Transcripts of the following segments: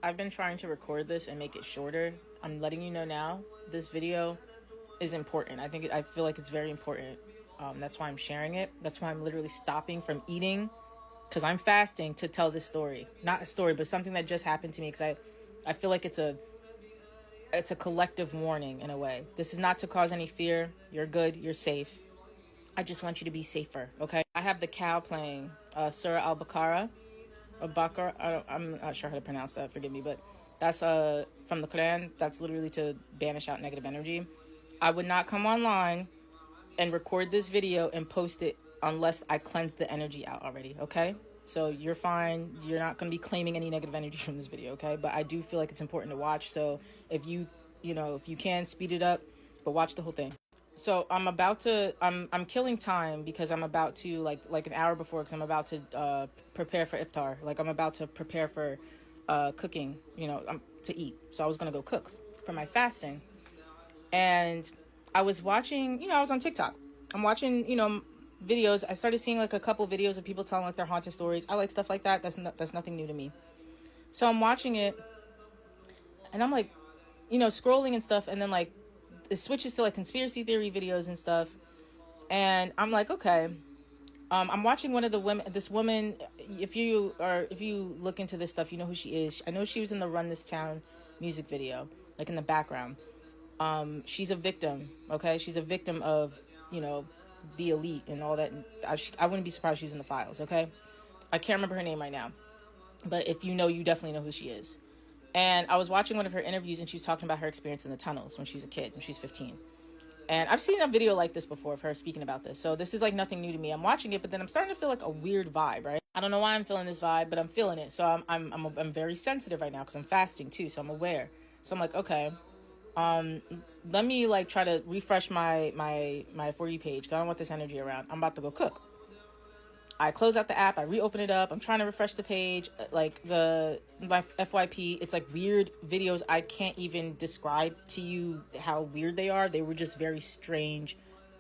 I've been trying to record this and make it shorter. I'm letting you know now, this video is important. I feel like it's very important. That's why I'm sharing it. That's why I'm literally stopping from eating, because I'm fasting to tell this story. Not a story, but something that just happened to me, because I feel like it's a collective warning in a way. This is not to cause any fear. You're good. You're safe. I just want you to be safer, okay? I have the cow playing Surah Al-Baqarah. I'm not sure how to pronounce that, forgive me, but that's from the Quran. That's literally to banish out negative energy. I would not come online and record this video and post it unless I cleanse the energy out already, okay? So you're fine. You're not going to be claiming any negative energy from this video, okay? But I do feel like it's important to watch. So if you can, speed it up, but watch the whole thing. So I'm killing time because I'm about to, like an hour before, because I'm about to prepare for iftar. Like, I'm about to prepare for cooking, to eat. So I was going to go cook for my fasting. And I was watching, I was on TikTok. I'm watching, videos. I started seeing like a couple videos of people telling like their haunted stories. I like stuff like that. That's nothing new to me. So I'm watching it and I'm like, scrolling and stuff. And then like it switches to like conspiracy theory videos and stuff. And I'm like, okay. I'm watching this woman. If you look into this stuff, you know who she is. I know she was in the Run This Town music video, like in the background. She's a victim. Okay. She's a victim of, the elite and all that. I wouldn't be surprised she was in the files. Okay. I can't remember her name right now, but if you definitely know who she is. And I was watching one of her interviews and she was talking about her experience in the tunnels when she was a kid, when she was 15. And I've seen a video like this before of her speaking about this. So this is like nothing new to me. I'm watching it, but then I'm starting to feel like a weird vibe, right? I don't know why I'm feeling this vibe, but I'm feeling it. So I'm very sensitive right now because I'm fasting too. So I'm aware. So I'm like, okay, let me like try to refresh my For You page. 'Cause I don't want this energy around. I'm about to go cook. I close out the app, I reopen it up, I'm trying to refresh the page, like my FYP, it's like weird videos. I can't even describe to you how weird they are. They were just very strange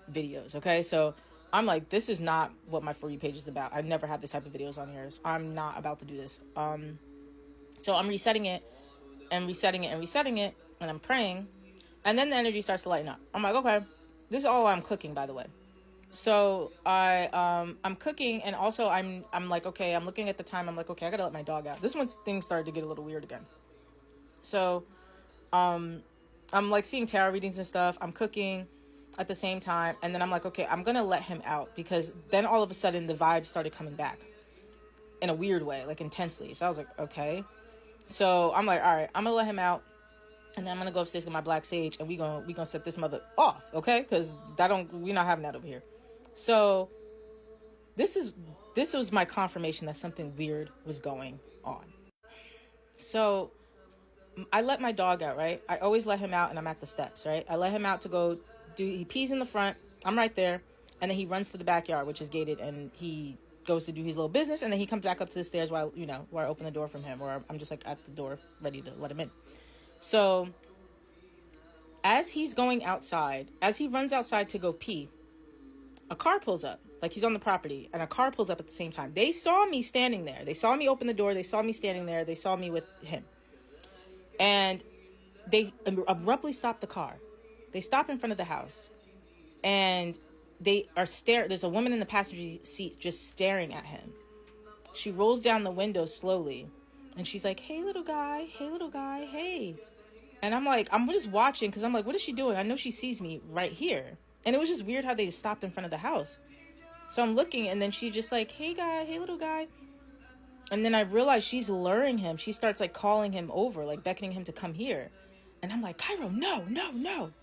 videos, okay? So I'm like, this is not what my For You page is about. I've never had this type of videos on here. So I'm not about to do this. So I'm resetting it, and I'm praying, and then the energy starts to lighten up. I'm like, okay, this is all while I'm cooking, by the way. So I'm cooking, and also I'm like, okay, I'm looking at the time. I'm like, okay, I gotta let my dog out. This one's things started to get a little weird again. So I'm like seeing tarot readings and stuff. I'm cooking at the same time, and then I'm like, okay, I'm gonna let him out, because then all of a sudden the vibe started coming back in a weird way, like intensely. So I was like, okay. So I'm like, all right, I'm gonna let him out. And then I'm gonna go upstairs with my black sage, and we gonna set this mother off, okay? Because we're not having that over here. So this was my confirmation that something weird was going on. So I let my dog out, right? I always let him out, and I'm at the steps, right? I let him out to go he pees in the front. I'm right there, and then he runs to the backyard, which is gated, and he goes to do his little business, and then he comes back up to the stairs while I open the door from him, or I'm just like at the door ready to let him in. So as he's going outside, as he runs outside to go pee, a car pulls up. Like, he's on the property, and a car pulls up at the same time. They saw me standing there. They saw me open the door. They saw me standing there. They saw me with him. And they abruptly stop the car. They stop in front of the house. And they are there's a woman in the passenger seat just staring at him. She rolls down the window slowly, and she's like, hey, little guy, hey. And I'm like, I'm just watching, because I'm like, what is she doing? I know she sees me right here. And it was just weird how they stopped in front of the house. So I'm looking, and then she just like, hey, little guy. And then I realized she's luring him. She starts like calling him over, like beckoning him to come here. And I'm like, Cairo, no.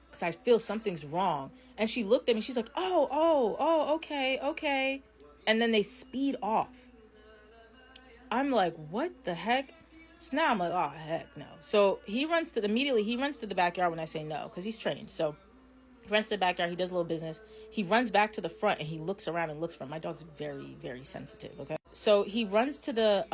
Because I feel something's wrong. And she looked at me. She's like, oh, okay. And then they speed off. I'm like, what the heck? So now I'm like, oh, heck no. So he runs to the backyard when I say no, because he's trained. So he runs to the backyard. He does a little business. He runs back to the front, and he looks around and looks for him. My dog's very, very sensitive, okay? So he runs to the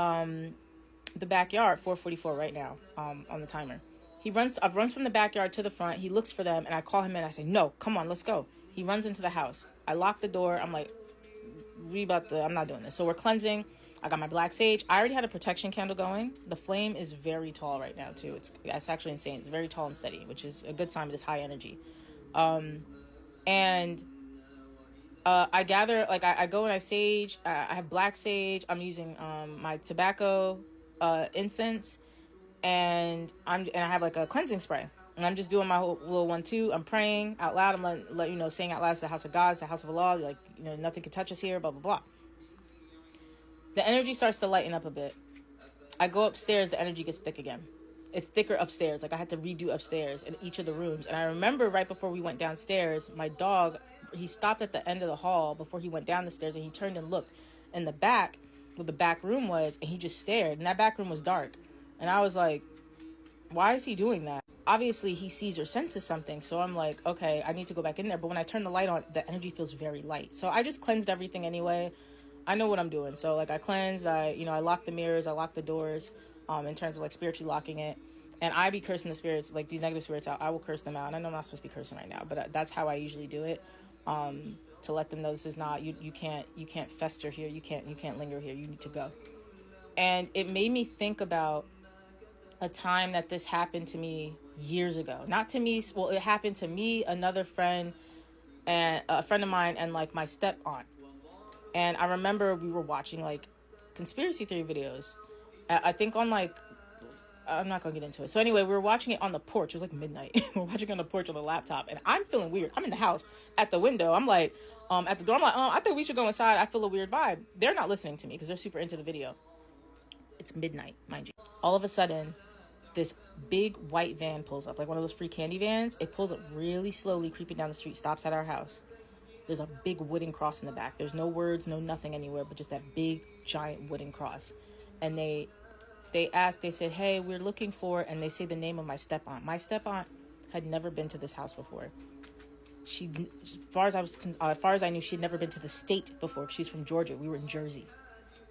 backyard, 4:44 right now, on the timer. He runs from the backyard to the front. He looks for them, and I call him in. I say, no, come on, let's go. He runs into the house. I lock the door. I'm like, I'm not doing this. So we're cleansing. I got my black sage. I already had a protection candle going. The flame is very tall right now too. It's actually insane. It's very tall and steady, which is a good sign, but it's high energy. And I gather, like, I go and I sage. I have black sage. I'm using my tobacco incense, and I have like a cleansing spray, and I'm just doing my whole little 1-2. I'm praying out loud. I'm let you know, saying out loud, it's the house of God, it's the house of Allah. Like, you know, nothing can touch us here. Blah blah blah. The energy starts to lighten up a bit. I go upstairs. The energy gets thick again. It's thicker upstairs. Like, I had to redo upstairs in each of the rooms. And I remember right before we went downstairs, my dog, he stopped at the end of the hall before he went down the stairs, and he turned and looked in the back where the back room was, and he just stared. And that back room was dark. And I was like, why is he doing that? Obviously, he sees or senses something. So I'm like, okay, I need to go back in there. But when I turn the light on, the energy feels very light. So I just cleansed everything anyway. I know what I'm doing. So, like, I cleansed, I locked the mirrors, I locked the doors, in terms of, like, spiritually locking it. And I be cursing the spirits, like, these negative spirits out. I will curse them out. And I know I'm not supposed to be cursing right now, but that's how I usually do it. To let them know this is not, you can't fester here. You can't linger here. You need to go. And it made me think about a time that this happened to me years ago. Not to me. Well, it happened to me, another friend, and a friend of mine, and, like, my step aunt. And I remember we were watching, like, conspiracy theory videos. I think on, like, I'm not going to get into it. So anyway, we were watching it on the porch. It was like midnight. We were watching it on the porch on the laptop. And I'm feeling weird. I'm in the house at the window. I'm like, at the door. I'm like, I think we should go inside. I feel a weird vibe. They're not listening to me because they're super into the video. It's midnight, mind you. All of a sudden, this big white van pulls up. Like one of those free candy vans. It pulls up really slowly, creeping down the street, stops at our house. There's a big wooden cross in the back. There's no words, no nothing anywhere, but just that big, giant wooden cross. And they said, hey, we're looking for, and they say the name of my step-aunt. My step-aunt had never been to this house before. She, as far as I knew, she had never been to the state before. She's from Georgia. We were in Jersey.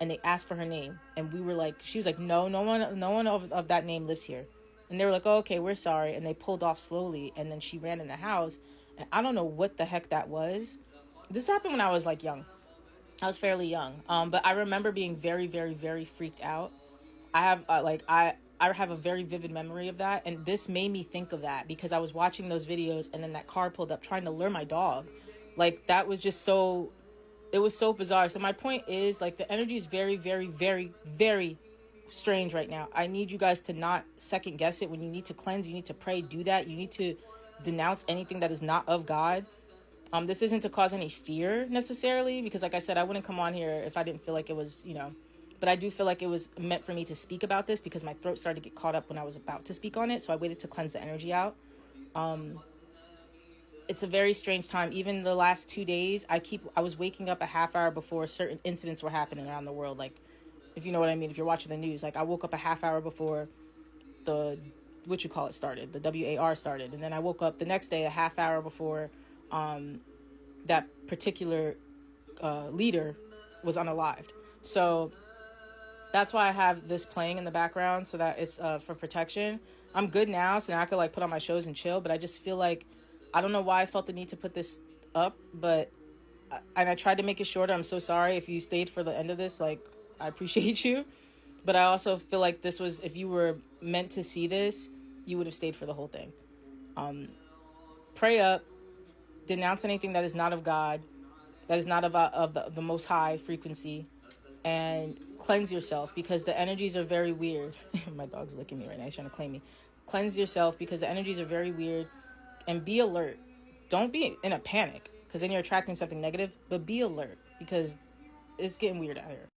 And they asked for her name. And we were like, she was like, no one of that name lives here. And they were like, oh, okay, we're sorry. And they pulled off slowly. And then she ran in the house. And I don't know what the heck that was. This happened when I was, like, young. I was fairly young. But I remember being very, very, very freaked out. I have, I have a very vivid memory of that. And this made me think of that because I was watching those videos and then that car pulled up trying to lure my dog. Like, that was just so, it was so bizarre. So my point is, like, the energy is very, very, very, very strange right now. I need you guys to not second guess it. When you need to cleanse, you need to pray, do that. You need to denounce anything that is not of God. This isn't to cause any fear necessarily, because like I said, I wouldn't come on here if I didn't feel like it was, but I do feel like it was meant for me to speak about this because my throat started to get caught up when I was about to speak on it. So I waited to cleanse the energy out. It's a very strange time. Even the last 2 days, I was waking up a half hour before certain incidents were happening around the world. Like, if you know what I mean, if you're watching the news, like I woke up a half hour before the, started, the WAR started. And then I woke up the next day a half hour before that particular leader was unalived. So that's why I have this playing in the background so that it's for protection. I'm good now, so now I could like put on my shows and chill, but I just feel like, I don't know why I felt the need to put this up, but and I tried to make it shorter. I'm so sorry if you stayed for the end of this. Like, I appreciate you, but I also feel like this was, if you were meant to see this, you would have stayed for the whole thing. Pray up, denounce anything that is not of God, that is not of the most high frequency, and cleanse yourself because the energies are very weird. My dog's licking me right now. He's trying to claim me. Cleanse yourself because the energies are very weird, and be alert. Don't be in a panic because then you're attracting something negative, but be alert because it's getting weird out here.